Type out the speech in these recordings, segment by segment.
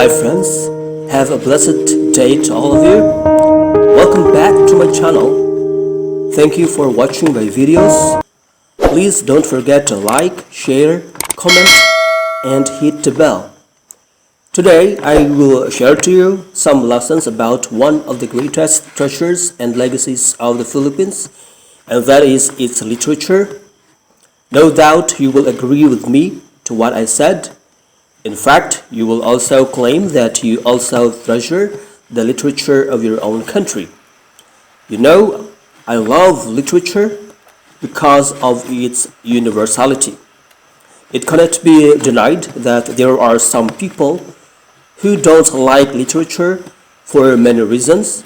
Hi friends, have a blessed day to all of you. Welcome back to my channel. Thank you for watching my videos. Please don't forget to like, share, comment, and hit the bell. Today I will share to you some lessons about one of the greatest treasures and legacies of the Philippines, and that is its literature. No doubt you will agree with me to what I said. In fact, you will also claim that you also treasure the literature of your own country. You know, I love literature because of its universality. It cannot be denied that there are some people who don't like literature for many reasons,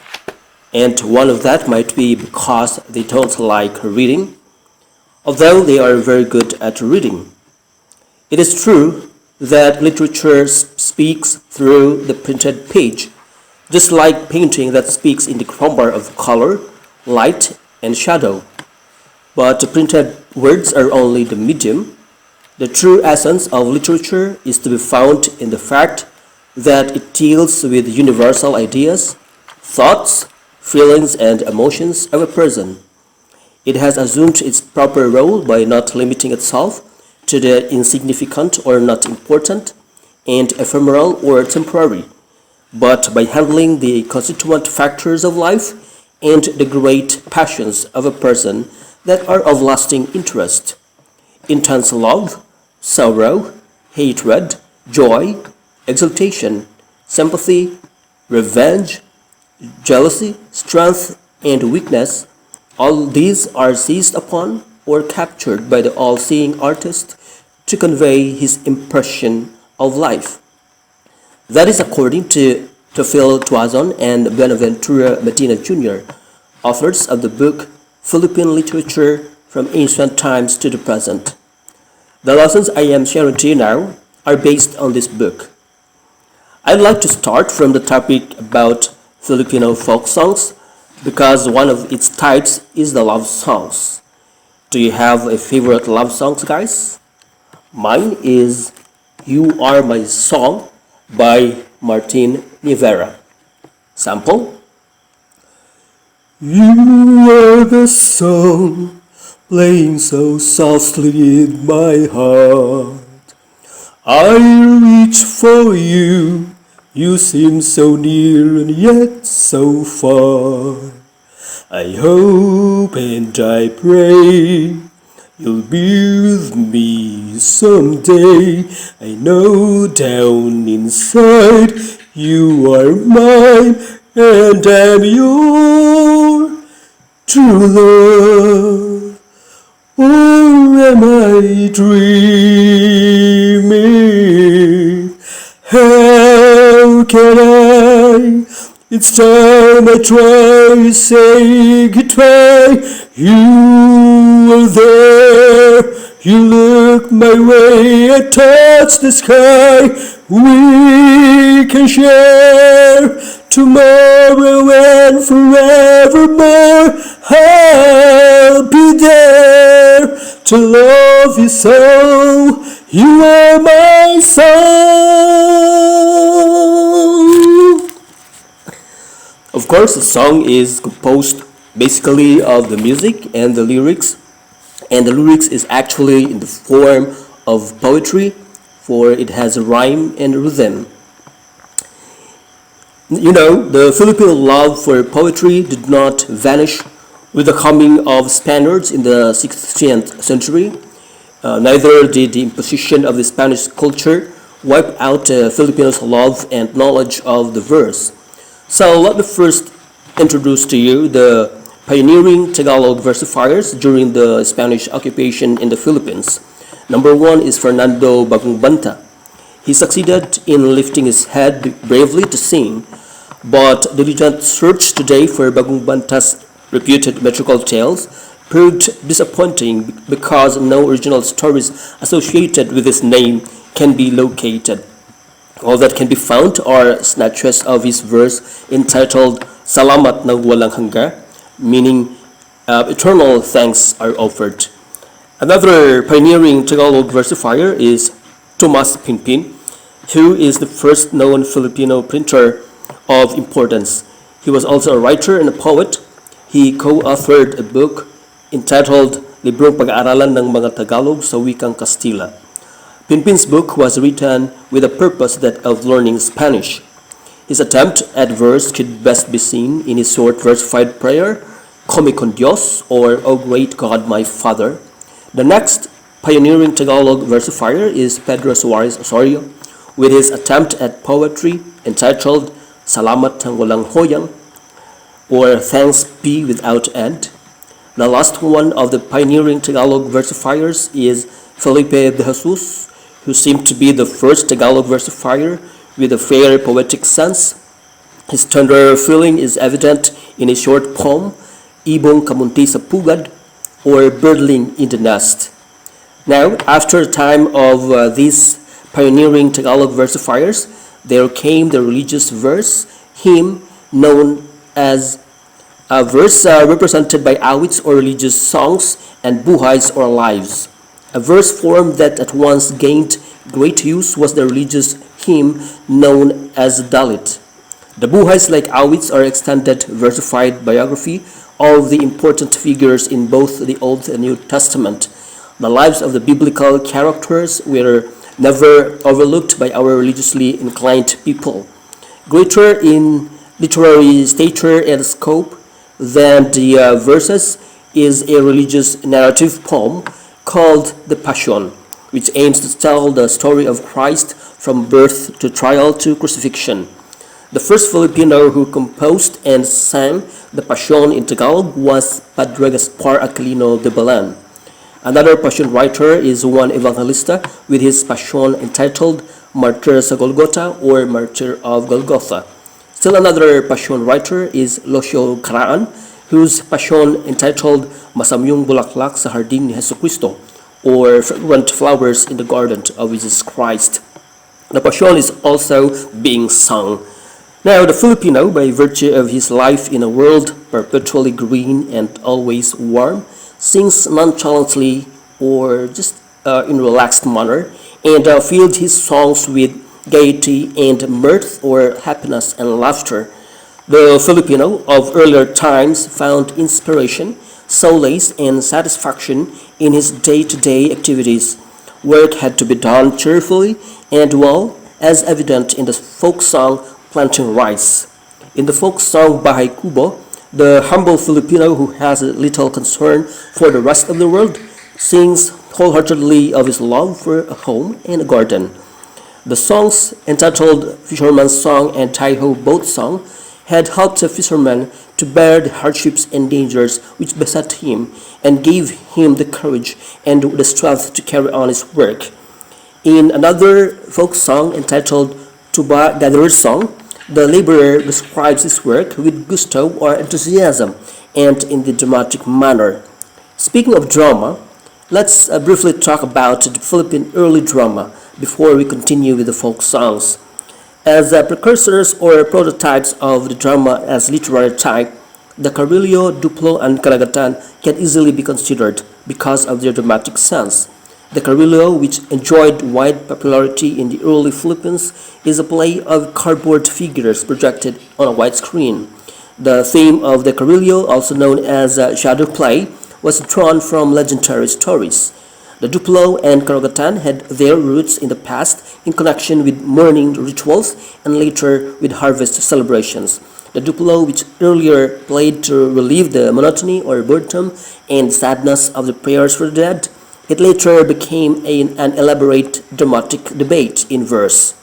and one of that might be because they don't like reading, although they are very good at reading. It is true that literature speaks through the printed page, just like painting that speaks in the chroma of color, light, and shadow. But the printed words are only the medium. The true essence of literature is to be found in the fact that it deals with universal ideas, thoughts, feelings, and emotions of a person. It has assumed its proper role by not limiting itself to the insignificant or not important and ephemeral or temporary, but by handling the constituent factors of life and the great passions of a person that are of lasting interest: intense love, sorrow, hatred, joy, exultation, sympathy, revenge, jealousy, strength, and weakness. All these are seized upon or captured by the all-seeing artist to convey his impression of life. That is according to Teofil Tuazon and Buenaventura Medina Jr., authors of the book Philippine Literature from Ancient Times to the Present. The lessons I am sharing to you now are based on this book. I'd like to start from the topic about Filipino folk songs because one of its types is the love songs. Do you have a favorite love songs, guys? Mine is You Are My Song by Martin Rivera. Sample. You are the song playing so softly in my heart. I reach for you, you seem so near and yet so far. I hope and I pray you'll be with me someday. I know down inside you are mine and I'm your true love. Or am I dreaming? How can I? It's time I try to say goodbye. You are there, you look my way, I touch the sky. We can share tomorrow and forevermore. I'll be there to love you so. You are my song. Of course, the song is composed basically of the music and the lyrics is actually in the form of poetry, for it has a rhyme and rhythm. You know, the Filipino love for poetry did not vanish with the coming of Spaniards in the 16th century. Neither did the imposition of the Spanish culture wipe out Filipinos' love and knowledge of the verse. So let me first introduce to you the pioneering Tagalog versifiers during the Spanish occupation in the Philippines. Number one is Fernando Bagungbanta. He succeeded in lifting his head bravely to sing, but diligent search today for Bagungbanta's reputed metrical tales proved disappointing because no original stories associated with his name can be located. All that can be found are snatches of his verse entitled Salamat na walang hanggan, meaning eternal thanks are offered. Another pioneering Tagalog versifier is Tomas Pinpin. who is the first known Filipino printer of importance. He was also a writer and a poet. He co-authored a book entitled Librong Pag-aaralan ng mga Tagalog sa Wikang Kastila. Pinpin's book was written with the purpose that of learning Spanish. His attempt at verse could best be seen in his short versified prayer, Come con Dios, or O Great God My Father. The next pioneering Tagalog versifier is Pedro Suarez Osorio, with his attempt at poetry entitled Salamat ng Walang Hoyang, or Thanks Be Without End. The last one of the pioneering Tagalog versifiers is Felipe de Jesus, who seemed to be the first Tagalog versifier with a fair poetic sense. His tender feeling is evident in a short poem, Ibong Kamunti sa Pugad, or Birdling in the Nest. Now, after a time of these pioneering Tagalog versifiers, there came the religious verse, hymn known as a verse represented by awits or religious songs and buhays or lives. A verse form that at once gained great use was the religious hymn known as Dalit. The buhays like awits are extended versified biography of the important figures in both the Old and New Testament. The lives of the biblical characters were never overlooked by our religiously inclined people. Greater in literary stature and scope than the verses is a religious narrative poem called The Passion, which aims to tell the story of Christ from birth to trial to crucifixion. The first Filipino who composed and sang the Passion in Tagalog was Padre Gaspar Aquilino de Balan. Another Passion writer is Juan Evangelista with his Passion entitled Martyr sa Golgotha or Martyr of Golgotha. Still another Passion writer is Locio Caraan, whose Passion entitled Masamyong Bulaklak sa Hardin ni Jesucristo, or Fragrant Flowers in the Garden of Jesus Christ. The Passion is also being sung. Now, the Filipino, by virtue of his life in a world perpetually green and always warm, sings nonchalantly or just in a relaxed manner, and filled his songs with gaiety and mirth or happiness and laughter. The Filipino of earlier times found inspiration, solace, and satisfaction in his day-to-day activities. Work had to be done cheerfully and well, as evident in the folk song Planting Rice. In the folk song Bahay Kubo, the humble Filipino who has little concern for the rest of the world sings wholeheartedly of his love for a home and a garden. The songs entitled Fisherman's Song and Tai-Ho Boat Song had helped the fisherman to bear the hardships and dangers which beset him and gave him the courage and the strength to carry on his work. In another folk song entitled Tuba Gatherer's Song, the laborer describes his work with gusto or enthusiasm and in the dramatic manner. Speaking of drama, let's briefly talk about the Philippine early drama before we continue with the folk songs. As precursors or prototypes of the drama as literary type, the Carrillo, Duplo, and Karagatan can easily be considered because of their dramatic sense. The Carrillo, which enjoyed wide popularity in the early Philippines, is a play of cardboard figures projected on a white screen. The theme of the Carrillo, also known as shadow play, was drawn from legendary stories. The Duplo and Karagatan had their roots in the past in connection with mourning rituals and later with harvest celebrations. The Duplo, which earlier played to relieve the monotony or boredom and sadness of the prayers for the dead, it later became an elaborate dramatic debate in verse.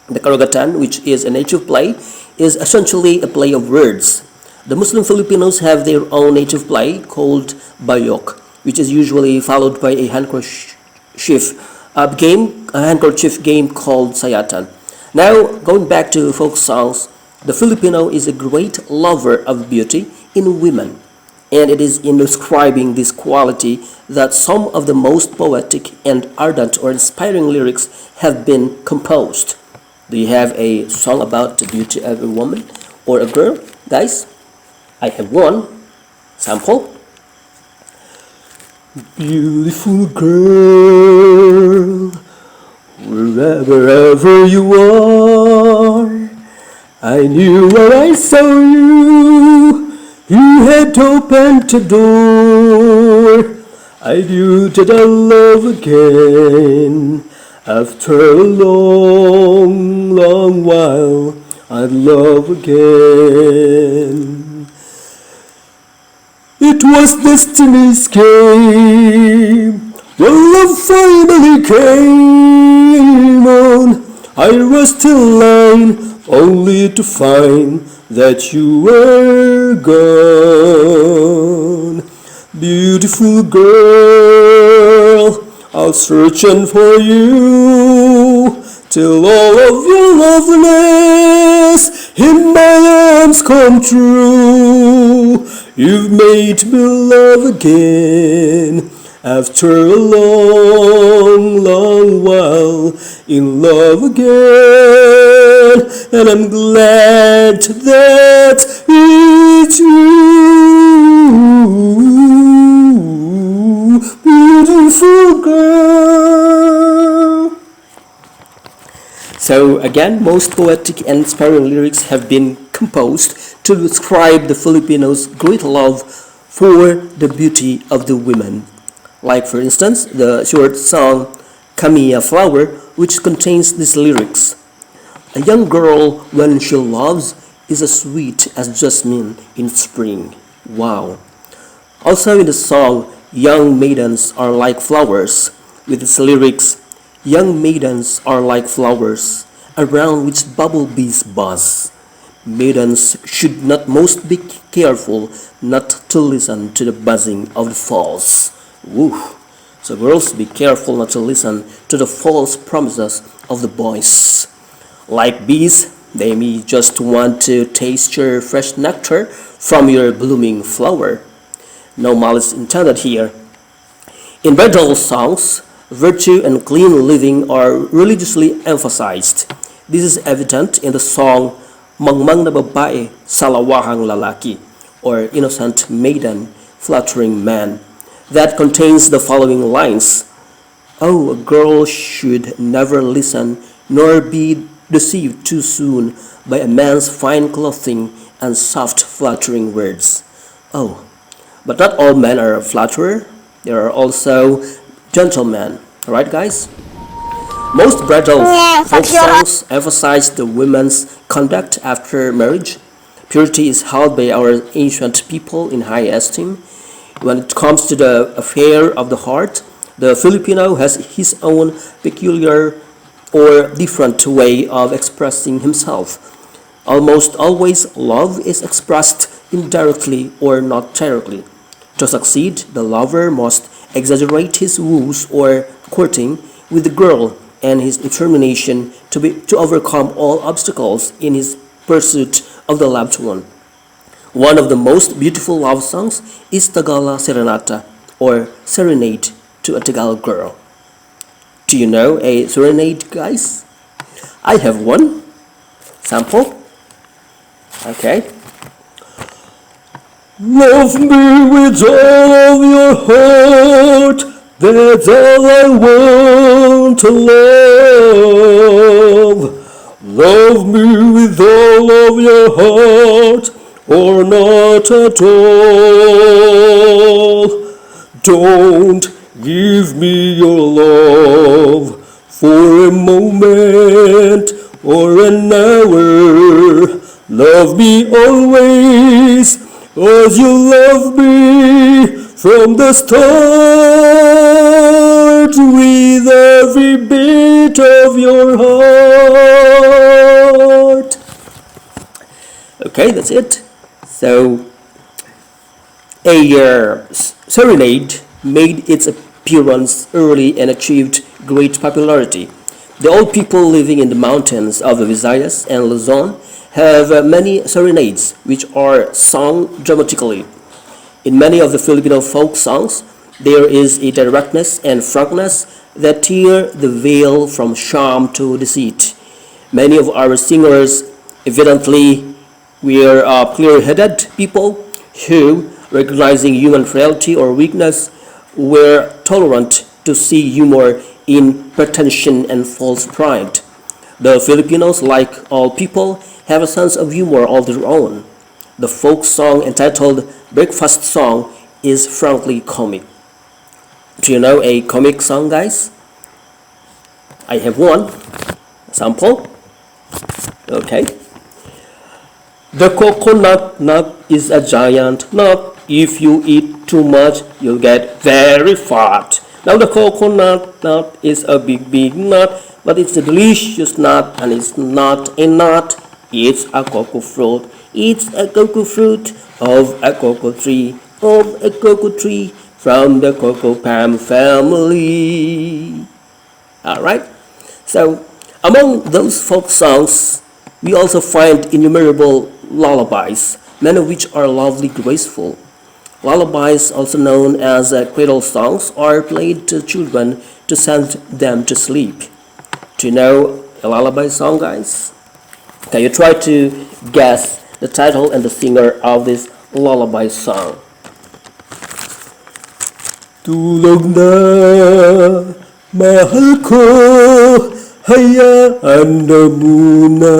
The Karagatan, which is a native play, is essentially a play of words. The Muslim Filipinos have their own native play called Bayok, which is usually followed by a handkerchief game called Sayatan. Now, going back to folk songs, the Filipino is a great lover of beauty in women, and it is in describing this quality that some of the most poetic and ardent or inspiring lyrics have been composed. Do you have a song about the beauty of a woman or a girl, guys? I have one sample. Beautiful girl, Wherever you are, I knew when I saw you, you had opened the door. I knew that I'd love again. After a long, long while, I'd love again. It was destiny's game. When love finally came on, I rushed in line only to find that you were gone. Beautiful girl, I'll searching for you till all of your loveliness in my arms come true. You've made me love again after a long, long while in love again, and I'm glad that it's you, beautiful girl. So again, most poetic and inspiring lyrics have been composed to describe the Filipinos' great love for the beauty of the women. Like for instance, the short song Kami a Flower, which contains these lyrics. A young girl when she loves is as sweet as jasmine in spring. Wow. Also in the song Young Maidens Are Like Flowers, with its lyrics, young maidens are like flowers, around which bumblebees buzz. Maidens should not most be careful not to listen to the buzzing of the false. Woo! So girls, be careful not to listen to the false promises of the boys. Like bees, they may just want to taste your fresh nectar from your blooming flower. No malice intended here. In bridal songs, virtue and clean living are religiously emphasized. This is evident in the song Mangmang na babae sa lawahang lalaki, or innocent maiden flattering man, that contains the following lines. Oh, a girl should never listen nor be deceived too soon by a man's fine clothing and soft flattering words. Oh, but not all men are a flatterer. There are also gentlemen. Alright guys? Most bridal folk songs emphasize the women's conduct after marriage. Purity is held by our ancient people in high esteem. When it comes to the affair of the heart, the Filipino has his own peculiar or different way of expressing himself. Almost always, love is expressed indirectly or not directly. To succeed, the lover must exaggerate his woos or courting with the girl and his determination to overcome all obstacles in his pursuit of the loved one. One of the most beautiful love songs is Tagala Serenata, or Serenade to a Tagalog girl. Do you know a serenade, guys? I have one. Sample. Okay. Love me with all of your heart, that's all I want to love. Love me with all of your heart, or not at all. Don't give me your love for a moment or an hour. Love me always as you love me from the start, with every beat of your heart. Okay, that's it. So, a serenade made its appearance early and achieved great popularity. The old people living in the mountains of Visayas and Luzon have many serenades which are sung dramatically. In many of the Filipino folk songs, there is a directness and frankness that tear the veil from charm to deceit. Many of our singers evidently were clear-headed people who, recognizing human frailty or weakness, were tolerant to see humor in pretension and false pride. The Filipinos, like all people, have a sense of humor of their own. The folk song entitled Breakfast Song is frankly comic. Do you know a comic song, guys? I have one sample. Okay. The coconut nut is a giant nut. If you eat too much, you'll get very fat. Now the coconut nut is a big nut, but it's a delicious nut and it's not a nut. It's a cocoa fruit. It's a cocoa fruit of a cocoa tree, from the cocoa palm family. Alright, so among those folk songs, we also find innumerable lullabies, many of which are lovely, graceful. Lullabies, also known as cradle songs, are played to children to send them to sleep. Do you know a lullaby song, guys? Can you try to guess the title and the singer of this lullaby song? Tulog na, mahal ko, hayaan na muna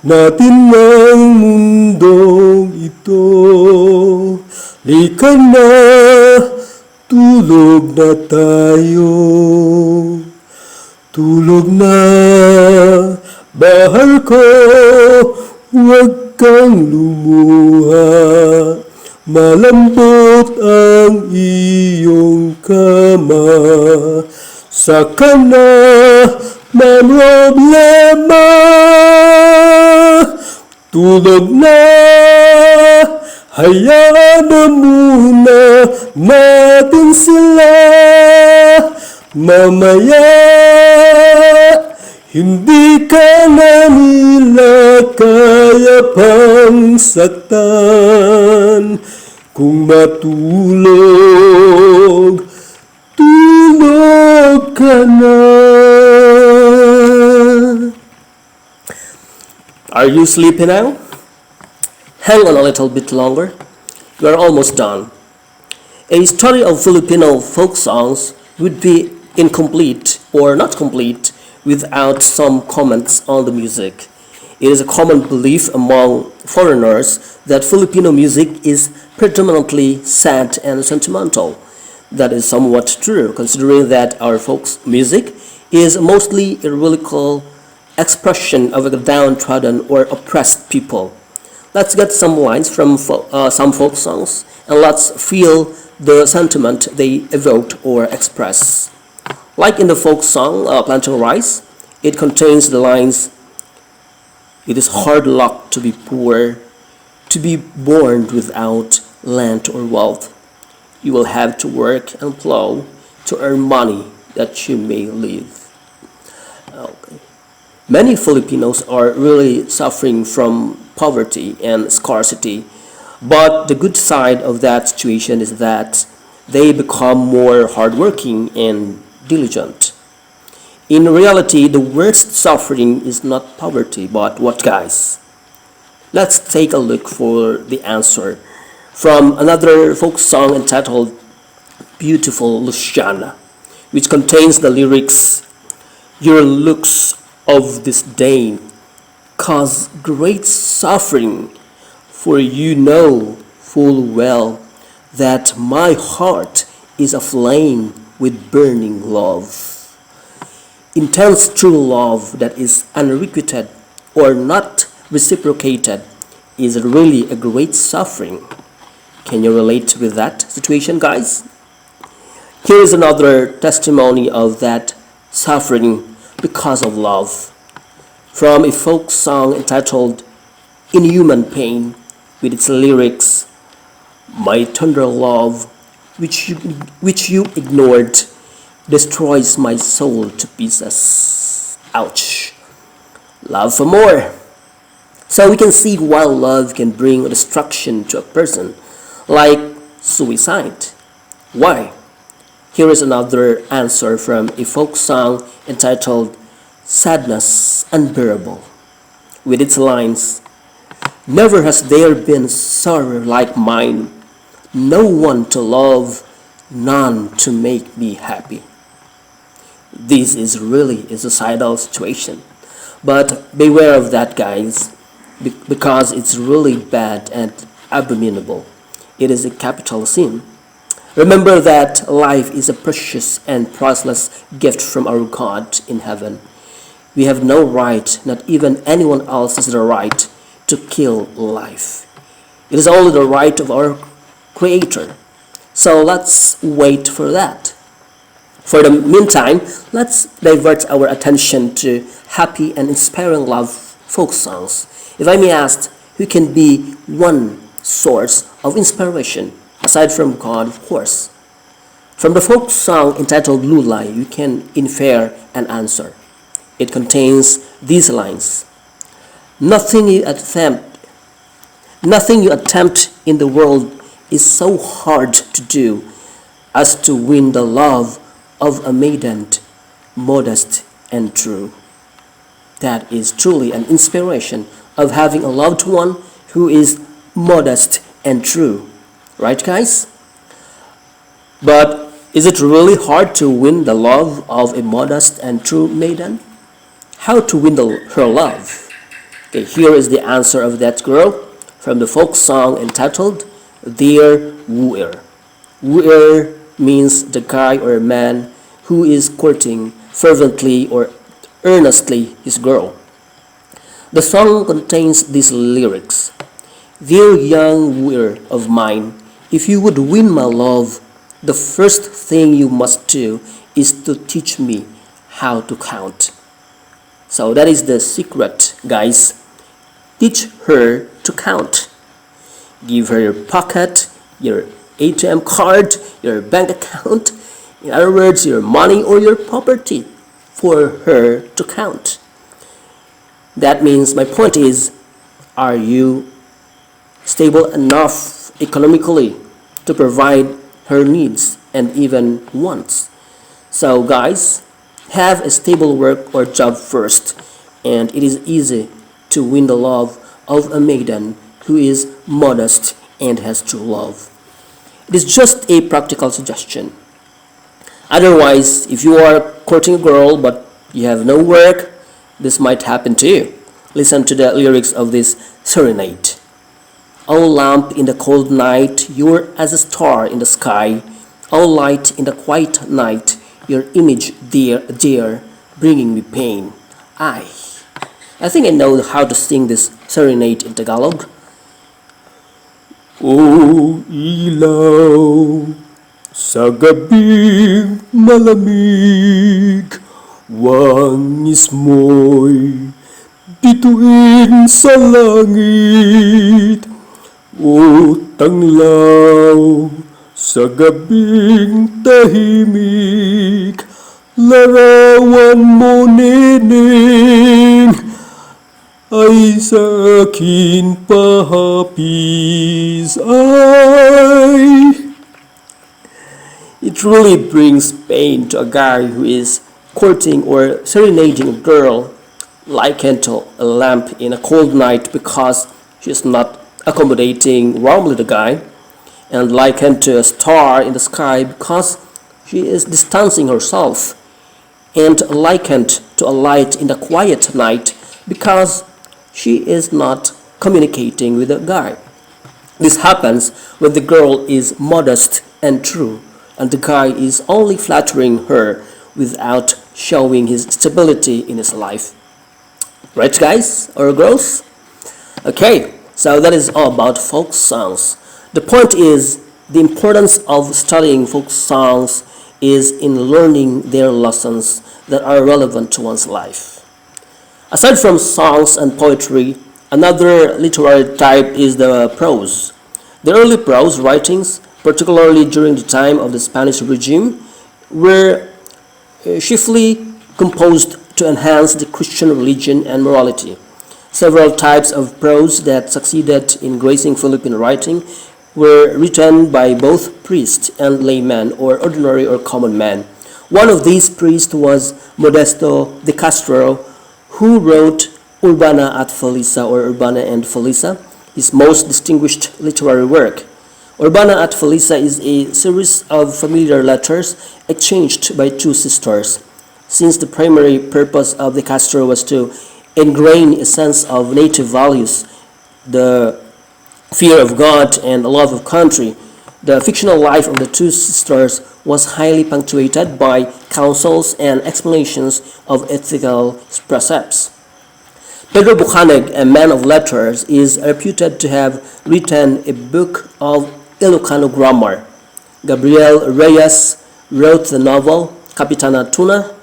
natin ang mundong ito. Lika na, tulog na tayo. Tulog na, mahal ko, huwag kang lumuha. Malambot ang iyong kama. Saka na problema. Tulog na, hayaan na muna natin sila. Mamaya, hindi ka na nila kaya pang saktan. Kung matulog, tulog ka na. Are you sleepy now? Hang on a little bit longer. You are almost done. A study of Filipino folk songs would be incomplete or not complete without some comments on the music. It is a common belief among foreigners that Filipino music is predominantly sad and sentimental. That is somewhat true, considering that our folk music is mostly a lyrical expression of a downtrodden or oppressed people. Let's get some lines from some folk songs and let's feel the sentiment they evoked or express. Like in the folk song Planting Rice, it contains the lines, "It is hard luck to be poor, to be born without land or wealth. You will have to work and plow to earn money that you may live." Okay. Many Filipinos are really suffering from poverty and scarcity, but the good side of that situation is that they become more hardworking and diligent. In reality, the worst suffering is not poverty, but what, guys? Let's take a look for the answer from another folk song entitled Beautiful Luciana, which contains the lyrics, "Your looks of disdain cause great suffering, for you know full well that my heart is aflame with burning love." Intense true love that is unrequited or not reciprocated is really a great suffering. Can you relate with that situation, guys? Here is another testimony of that suffering because of love, from a folk song entitled Inhuman Pain, with its lyrics, "My tender love, which you ignored, destroys my soul to pieces." Ouch. Love for more. So we can see why love can bring destruction to a person, like suicide. Why? Here is another answer from a folk song entitled Sadness Unbearable, with its lines, "Never has there been sorrow like mine, no one to love, none to make me happy." This is really a suicidal situation. But beware of that, guys, because it's really bad and abominable. It is a capital sin. Remember that life is a precious and priceless gift from our God in heaven. We have no right, not even anyone else has the right, to kill life. It is only the right of our Creator. So let's wait for that. For the meantime, let's divert our attention to happy and inspiring love folk songs. If I may ask, who can be one source of inspiration, aside from God, of course? From the folk song entitled Lulay, you can infer an answer. It contains these lines: Nothing you attempt in the world is so hard to do as to win the love of a maiden, modest and true. That is truly an inspiration of having a loved one who is modest and true. Right, guys? But is it really hard to win the love of a modest and true maiden? How to win her love? Okay, here is the answer of that girl from the folk song entitled Dear Wooer. Wooer means the guy or man who is courting fervently or earnestly his girl. The song contains these lyrics: Dear young wooer of mine, if you would win my love, the first thing you must do is to teach me how to count. So that is the secret, guys. Teach her to count. Give her your pocket, your ATM card, your bank account, in other words, your money or your property, for her to count. That means, my point is, are you stable enough economically to provide her needs and even wants? So guys, have a stable work or job first, and it is easy to win the love of a maiden who is modest and has true love. It is just a practical suggestion. Otherwise, if you are courting a girl but you have no work, this might happen to you. Listen to the lyrics of this serenade. O lamp in the cold night, you're as a star in the sky. O light in the quiet night, your image dear, bringing me pain. I think I know how to sing this serenade in Tagalog. O ilaw sa gabing malamig, wangis mo'y bituin sa langit. O tanglaw sa gabing tahimik, larawan mo nining, ay sa akin pahapis ay. It really brings pain to a guy who is courting or serenading a girl likened to a lamp in a cold night because she is not accommodating warmly the guy, and likened to a star in the sky because she is distancing herself, and likened to a light in the quiet night because she is not communicating with the guy. This happens when the girl is modest and true, and the guy is only flattering her without showing his stability in his life. Right, guys or girls? Okay, so that is all about folk songs. The point is, the importance of studying folk songs is in learning their lessons that are relevant to one's life. Aside from songs and poetry, another literary type is the prose. The early prose writings, particularly during the time of the Spanish regime, were chiefly composed to enhance the Christian religion and morality. Several types of prose that succeeded in gracing Philippine writing were written by both priests and laymen, or ordinary or common men. One of these priests was Modesto de Castro, who wrote Urbana at Felisa, or Urbana and Felisa, his most distinguished literary work. Urbana at Felisa is a series of familiar letters exchanged by two sisters, since the primary purpose of the Castro was to ingrain a sense of native values, the fear of God and love of country. The fictional life of the two sisters was highly punctuated by counsels and explanations of ethical precepts. Pedro Bucanig, a man of letters, is reputed to have written a book of Ilocano grammar. Gabriel Reyes wrote the novel Capitana Tuna.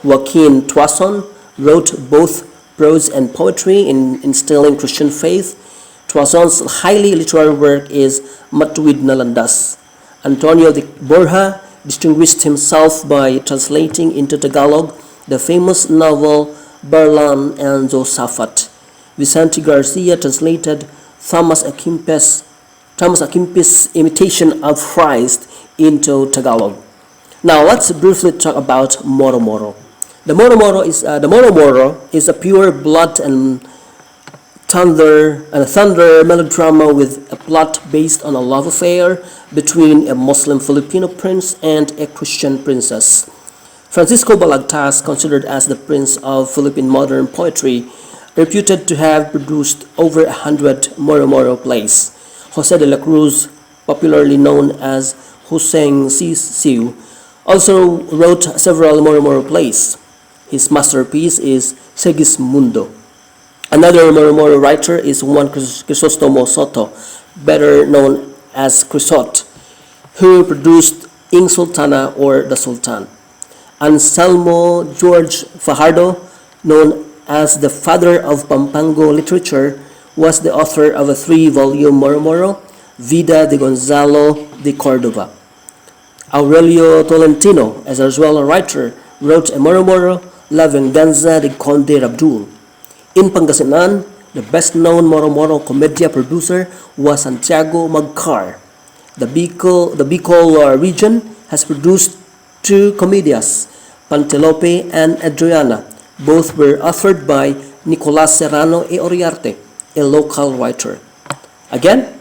Joaquin Tuason wrote both prose and poetry in instilling Christian faith. Tuason's highly literary work is Matuwid na Landas. Antonio de Borja distinguished himself by translating into Tagalog the famous novel Barlan and Josaphat. Vicente Garcia translated Thomas Akimpe's Imitation of Christ into Tagalog. Now let's briefly talk about Moro Moro. The Moro Moro is a pure blood and thunder melodrama with a plot based on a love affair between a Muslim Filipino prince and a Christian princess. Francisco Balagtas, considered as the prince of Philippine modern poetry, reputed to have produced over 100 Moro Moro plays. Jose de la Cruz, popularly known as Huseng Sisiu, also wrote several Moro Moro plays. His masterpiece is Segismundo. Another Moro Moro writer is Juan Crisostomo Soto, better known as Crisot, who produced Ing Sultana or The Sultan. Anselmo George Fajardo, known as the father of Pampango literature, was the author of a 3-volume Moro Moro, Vida de Gonzalo de Cordova. Aurelio Tolentino, as well a writer, wrote a Moro Moro, La Venganza de Conde Rabdul. In Pangasinan, the best-known Moro Moro comedia producer was Santiago Magcar. The Bicol region has produced 2 comedias, Pantelope and Adriana. Both were authored by Nicolas Serrano e Oriarte, a local writer. Again,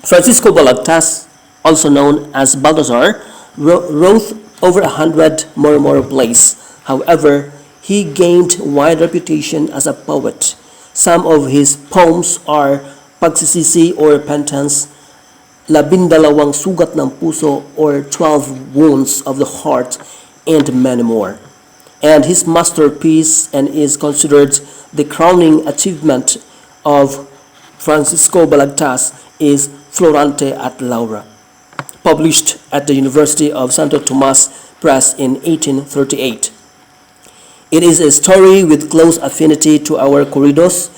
Francisco Balagtas, also known as Balthazar, wrote over 100 Moro Moro plays. However, he gained wide reputation as a poet. Some of his poems are Pagsisisi or Repentance, Labindalawang Sugat ng Puso or 12 Wounds of the Heart, and many more. And his masterpiece, and is considered the crowning achievement of Francisco Balagtas, is Florante at Laura, published at the University of Santo Tomas Press in 1838. It is a story with close affinity to our corridos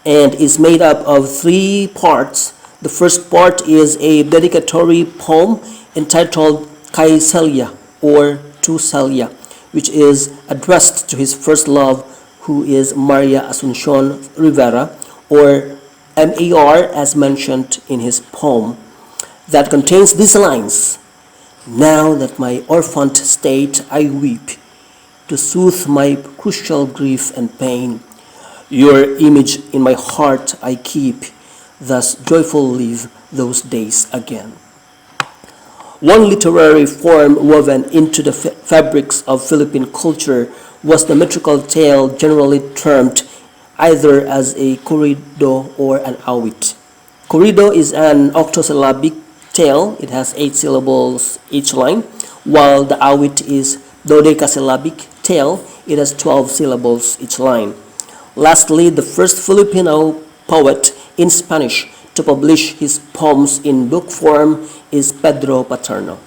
and is made up of 3 parts. The first part is a dedicatory poem entitled Kay Celia or To Celia, which is addressed to his first love, who is Maria Asuncion Rivera, or MAR as mentioned in his poem, that contains these lines: Now that my orphaned state I weep, to soothe my crucial grief and pain, your image in my heart I keep, thus joyful live those days again. One literary form woven into the fabrics of Philippine culture was the metrical tale, generally termed either as a corrido or an awit. Corrido is an octosyllabic tale. It has 8 syllables each line, while the awit is dodecasyllabic tale. It has 12 syllables each line. Lastly, the first Filipino poet in Spanish to publish his poems in book form is Pedro Paterno.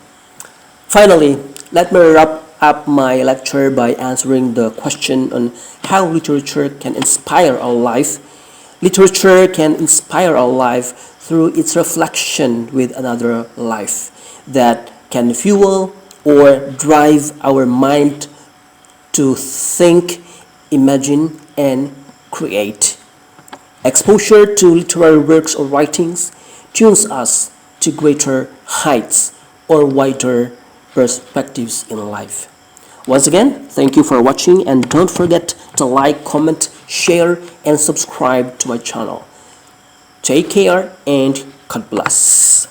Finally, let me wrap up my lecture by answering the question on how literature can inspire our life. Literature can inspire our life through its reflection with another life that can fuel or drive our mind to think, imagine, and create. Exposure to literary works or writings tunes us to greater heights or wider perspectives in life. Once again, thank you for watching, and don't forget to like, comment, share, and subscribe to my channel. Take care and God bless.